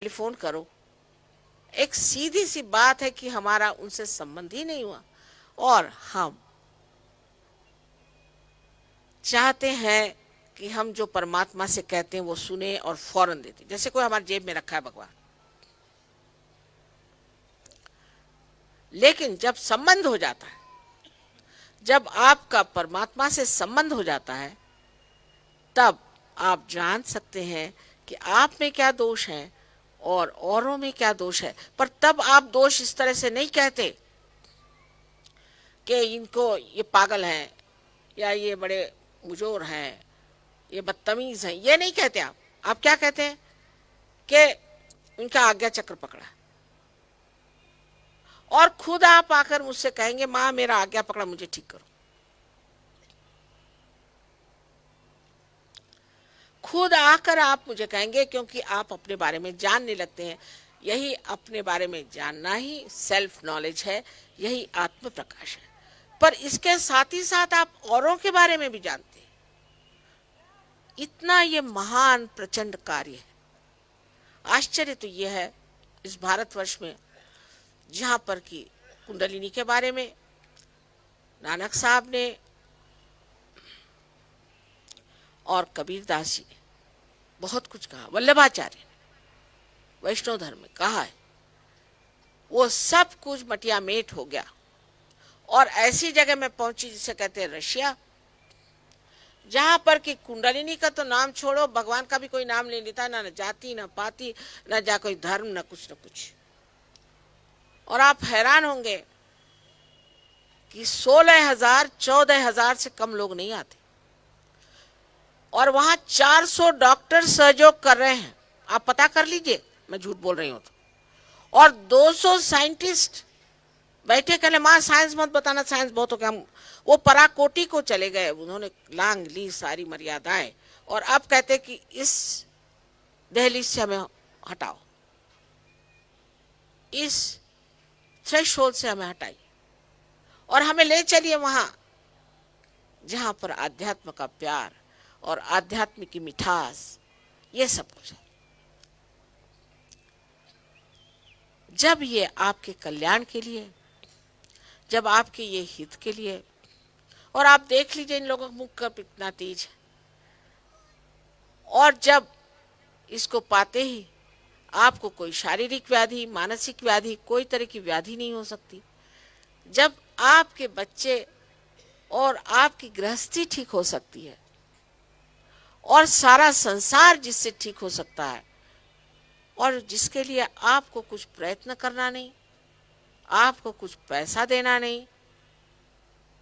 Telephone करो। एक सीधी सी बात है कि हमारा उनसे संबंध ही नहीं हुआ और हम चाहते हैं कि हम जो परमात्मा से कहते हैं वो सुने और फौरन देते, जैसे कोई हमारी जेब में रखा है भगवान। लेकिन जब संबंध हो जाता है, जब आपका परमात्मा से संबंध हो जाता है, तब आप जान सकते हैं कि आप में क्या दोष है और औरों में क्या दोष है। पर तब आप दोष इस तरह से नहीं कहते कि इनको ये पागल हैं या ये बड़े मुजोर हैं, ये बदतमीज हैं, ये नहीं कहते आप क्या कहते हैं कि उनका आज्ञा चक्र पकड़ा। और खुद आप आकर मुझसे कहेंगे माँ मेरा आज्ञा पकड़ा, मुझे ठीक करो। खुद आकर आप मुझे कहेंगे, क्योंकि आप अपने बारे में जानने लगते हैं। यही अपने बारे में जानना ही सेल्फ नॉलेज है, यही आत्म प्रकाश है। पर इसके साथ ही साथ आप औरों के बारे में भी जानते हैं। इतना ये महान प्रचंड कार्य है। आश्चर्य तो यह है इस भारतवर्ष में, जहां पर कि कुंडलिनी के बारे में नानक साहब ने और कबीरदास जी ने बहुत कुछ कहा, वल्लभाचार्य ने वैष्णव धर्म में कहा है, वो सब कुछ मटिया मेट हो गया और ऐसी जगह में पहुंची जिसे कहते हैं रशिया, जहां पर कि कुंडलिनी का तो नाम छोड़ो, भगवान का भी कोई नाम नहीं लेता, ना जाति ना पाति ना जा कोई धर्म ना कुछ न कुछ। और आप हैरान होंगे कि 16,000 14,000 से कम लोग नहीं आते और वहां 400 डॉक्टर सहयोग कर रहे हैं। आप पता कर लीजिए, मैं झूठ बोल रही हूं तो। और 200 साइंटिस्ट बैठे, कहले माँ साइंस मत बताना, साइंस बहुत हो गया। हम वो पराकोटि को चले गए, उन्होंने लांग ली सारी मर्यादाएं और अब कहते कि इस दहलीज से हमें हटाओ, इस थ्रेशोल्ड से हमें हटाइए और हमें ले चलिए वहां जहां पर आध्यात्म का प्यार और आध्यात्म की मिठास, ये सब कुछ है। जब ये आपके कल्याण के लिए, जब आपके ये हित के लिए, और आप देख लीजिए इन लोगों का मुख का कितना तेज है, और जब इसको पाते ही आपको कोई शारीरिक व्याधि, मानसिक व्याधि, कोई तरह की व्याधि नहीं हो सकती। जब आपके बच्चे और आपकी गृहस्थी ठीक हो सकती है और सारा संसार जिससे ठीक हो सकता है, और जिसके लिए आपको कुछ प्रयत्न करना नहीं, आपको कुछ पैसा देना नहीं,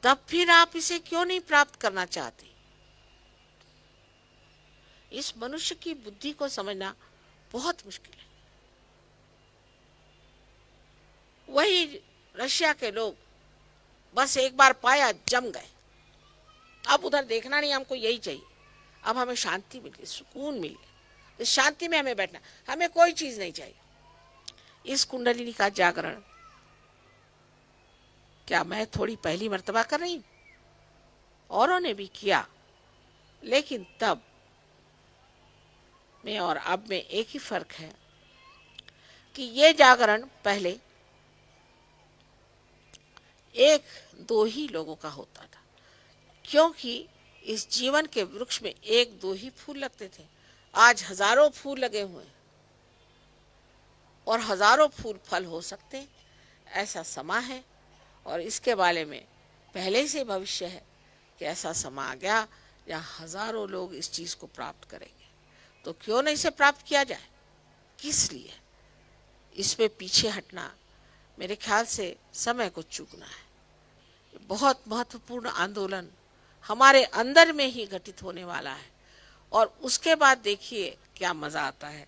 तब फिर आप इसे क्यों नहीं प्राप्त करना चाहते? इस मनुष्य की बुद्धि को समझना बहुत मुश्किल है। वही रशिया के लोग बस एक बार पाया, जम गए। अब उधर देखना नहीं, हमको यही चाहिए। अब हमें शांति मिले, सुकून मिले, इस शांति में हमें बैठना, हमें कोई चीज नहीं चाहिए। इस कुंडलिनी का जागरण क्या मैं थोड़ी पहली मर्तबा कर रही हूं? औरों ने भी किया, लेकिन तब में और अब में एक ही फर्क है कि ये जागरण पहले एक दो ही लोगों का होता था, क्योंकि इस जीवन के वृक्ष में एक दो ही फूल लगते थे। आज हजारों फूल लगे हुए हैं और हजारों फूल फल हो सकते हैं, ऐसा समा है। और इसके बारे में पहले से भविष्य है कि ऐसा समा आ गया जहाँ हजारों लोग इस चीज को प्राप्त करेंगे। तो क्यों नहीं इसे प्राप्त किया जाए? किस लिए इसमें पीछे हटना मेरे ख्याल से समय को चूकना है। बहुत महत्वपूर्ण आंदोलन हमारे अंदर में ही घटित होने वाला है और उसके बाद देखिए क्या मजा आता है।